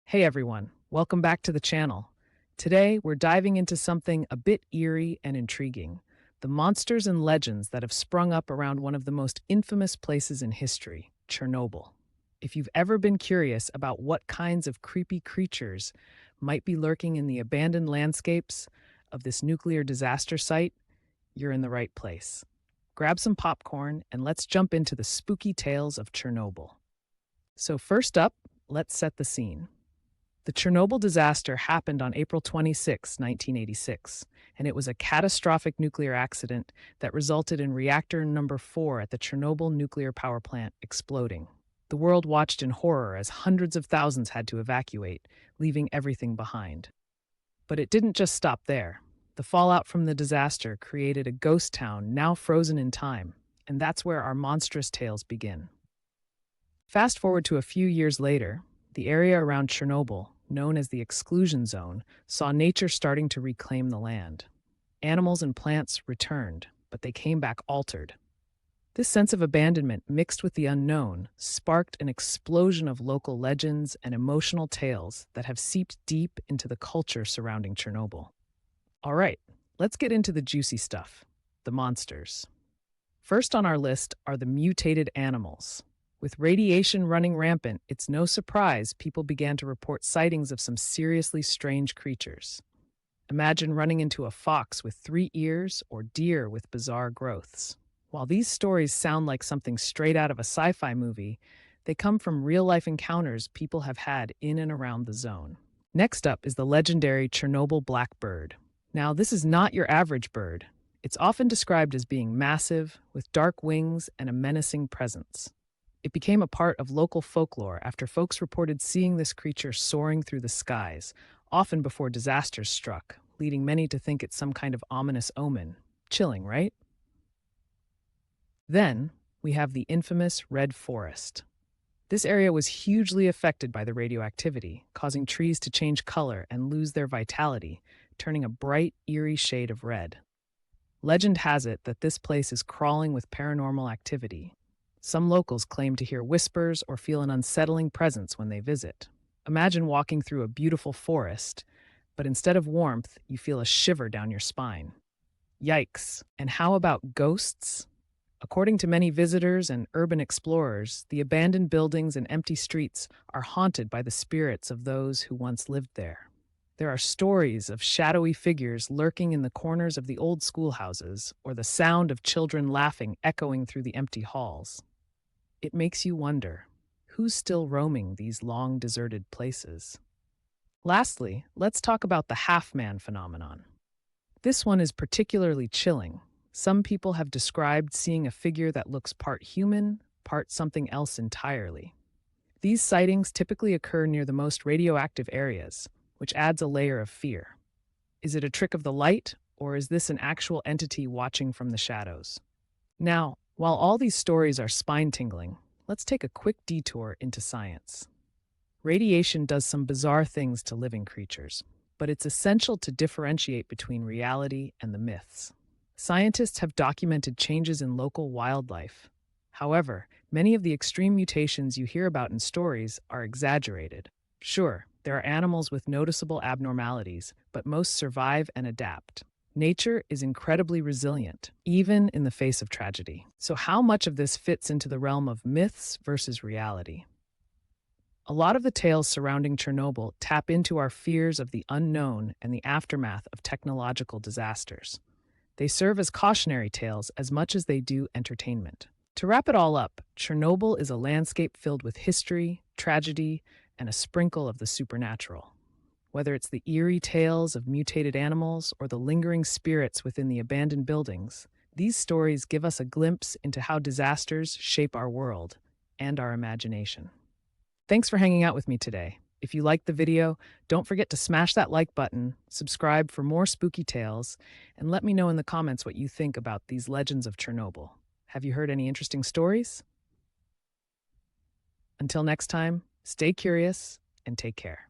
Hey everyone, welcome back to the channel. Today, we're diving into something a bit eerie and intriguing: the monsters and legends that have sprung up around one of the most infamous places in history, Chernobyl. If you've ever been curious about what kinds of creepy creatures might be lurking in the abandoned landscapes of this nuclear disaster site, you're in the right place. Grab some popcorn and let's jump into the spooky tales of Chernobyl. So, first up, let's set the scene. The Chernobyl disaster happened on April 26, 1986, and it was a catastrophic nuclear accident that resulted in reactor number 4 at the Chernobyl nuclear power plant exploding. The world watched in horror as hundreds of thousands had to evacuate, leaving everything behind. But it didn't just stop there. The fallout from the disaster created a ghost town now frozen in time, and that's where our monstrous tales begin. Fast forward to a few years later, the area around Chernobyl, known as the Exclusion Zone, saw nature starting to reclaim the land. Animals and plants returned, but they came back altered. This sense of abandonment, mixed with the unknown, sparked an explosion of local legends and emotional tales that have seeped deep into the culture surrounding Chernobyl. All right, let's get into the juicy stuff: the monsters. First on our list are the mutated animals. With radiation running rampant, it's no surprise people began to report sightings of some seriously strange creatures. Imagine running into a fox with 3 ears or deer with bizarre growths. While these stories sound like something straight out of a sci-fi movie, they come from real-life encounters people have had in and around the zone. Next up is the legendary Chernobyl blackbird. Now, this is not your average bird. It's often described as being massive, with dark wings and a menacing presence. It became a part of local folklore after folks reported seeing this creature soaring through the skies, often before disasters struck, leading many to think it's some kind of ominous omen. Chilling, right? Then, we have the infamous Red Forest. This area was hugely affected by the radioactivity, causing trees to change color and lose their vitality, turning a bright, eerie shade of red. Legend has it that this place is crawling with paranormal activity. Some locals claim to hear whispers or feel an unsettling presence when they visit. Imagine walking through a beautiful forest, but instead of warmth, you feel a shiver down your spine. Yikes. And how about ghosts? According to many visitors and urban explorers, the abandoned buildings and empty streets are haunted by the spirits of those who once lived there. There are stories of shadowy figures lurking in the corners of the old schoolhouses, or the sound of children laughing echoing through the empty halls. It makes you wonder, who's still roaming these long deserted places? Lastly, let's talk about the half-man phenomenon. This one is particularly chilling. Some people have described seeing a figure that looks part human, part something else entirely. These sightings typically occur near the most radioactive areas, which adds a layer of fear. Is it a trick of the light, or is this an actual entity watching from the shadows? Now, while all these stories are spine-tingling, let's take a quick detour into science. Radiation does some bizarre things to living creatures, but it's essential to differentiate between reality and the myths. Scientists have documented changes in local wildlife. However, many of the extreme mutations you hear about in stories are exaggerated. Sure, there are animals with noticeable abnormalities, but most survive and adapt. Nature is incredibly resilient, even in the face of tragedy. So how much of this fits into the realm of myths versus reality? A lot of the tales surrounding Chernobyl tap into our fears of the unknown and the aftermath of technological disasters. They serve as cautionary tales as much as they do entertainment. To wrap it all up, Chernobyl is a landscape filled with history, tragedy, and a sprinkle of the supernatural. Whether it's the eerie tales of mutated animals or the lingering spirits within the abandoned buildings, these stories give us a glimpse into how disasters shape our world and our imagination. Thanks for hanging out with me today. If you liked the video, don't forget to smash that like button, subscribe for more spooky tales, and let me know in the comments what you think about these legends of Chernobyl. Have you heard any interesting stories? Until next time, stay curious and take care.